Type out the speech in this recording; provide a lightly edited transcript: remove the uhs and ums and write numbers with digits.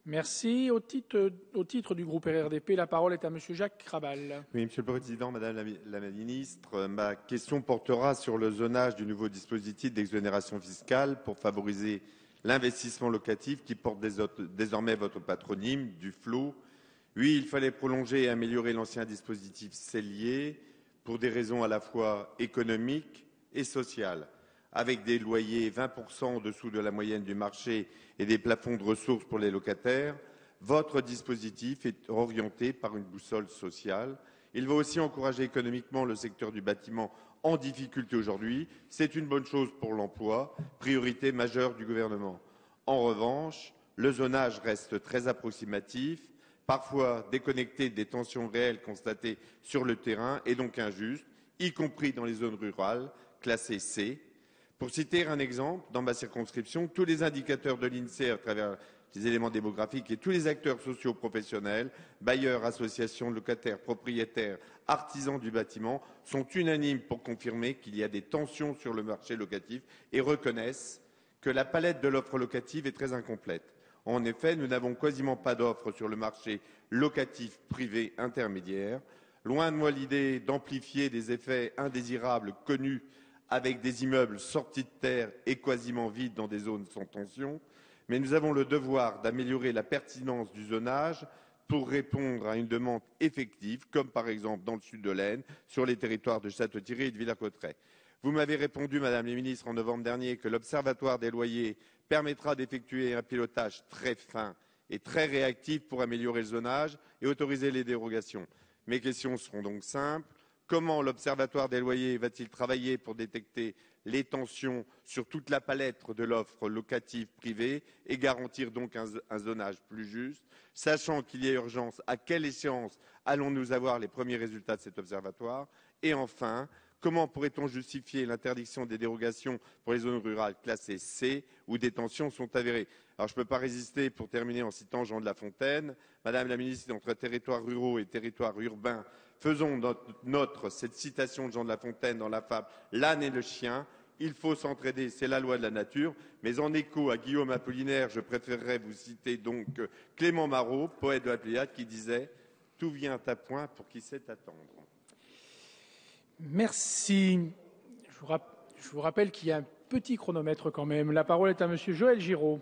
Merci. Au titre du groupe RRDP, la parole est à Monsieur Jacques Krabal. Oui, Monsieur le Président, Madame la Ministre, ma question portera sur le zonage du nouveau dispositif d'exonération fiscale pour favoriser l'investissement locatif qui porte désormais votre patronyme, du FLO. Oui, il fallait prolonger et améliorer l'ancien dispositif Cellier pour des raisons à la fois économiques et sociales, avec des loyers 20% en dessous de la moyenne du marché et des plafonds de ressources pour les locataires. Votre dispositif est orienté par une boussole sociale. Il va aussi encourager économiquement le secteur du bâtiment en difficulté aujourd'hui. C'est une bonne chose pour l'emploi, priorité majeure du gouvernement. En revanche, le zonage reste très approximatif, parfois déconnecté des tensions réelles constatées sur le terrain et donc injuste, y compris dans les zones rurales classées C. Pour citer un exemple, dans ma circonscription, tous les indicateurs de l'INSEE à travers les éléments démographiques et tous les acteurs socio-professionnels, bailleurs, associations, locataires, propriétaires, artisans du bâtiment, sont unanimes pour confirmer qu'il y a des tensions sur le marché locatif et reconnaissent que la palette de l'offre locative est très incomplète. En effet, nous n'avons quasiment pas d'offres sur le marché locatif privé intermédiaire. Loin de moi l'idée d'amplifier des effets indésirables connus avec des immeubles sortis de terre et quasiment vides dans des zones sans tension, mais nous avons le devoir d'améliorer la pertinence du zonage pour répondre à une demande effective, comme par exemple dans le sud de l'Aisne, sur les territoires de Château-Thierry et de Villers-Cotterêts. Vous m'avez répondu, Madame la Ministre, en novembre dernier, que l'Observatoire des loyers permettra d'effectuer un pilotage très fin et très réactif pour améliorer le zonage et autoriser les dérogations. Mes questions seront donc simples. Comment l'Observatoire des loyers va-t-il travailler pour détecter les tensions sur toute la palette de l'offre locative privée et garantir donc un zonage plus juste? Sachant qu'il y a urgence, à quelle échéance allons-nous avoir les premiers résultats de cet observatoire? Et enfin, comment pourrait-on justifier l'interdiction des dérogations pour les zones rurales classées C où des tensions sont avérées? Alors, je ne peux pas résister, pour terminer, en citant Jean de La Fontaine. Madame la Ministre, entre territoires ruraux et territoires urbains, faisons cette citation de Jean de La Fontaine dans la fable « L'âne et le chien ». Il faut s'entraider, c'est la loi de la nature. Mais en écho à Guillaume Apollinaire, je préférerais vous citer donc Clément Marot, poète de la Pléiade, qui disait « Tout vient à point pour qui sait attendre ». Merci. Je vous rappelle qu'il y a un petit chronomètre quand même. La parole est à Monsieur Joël Giraud.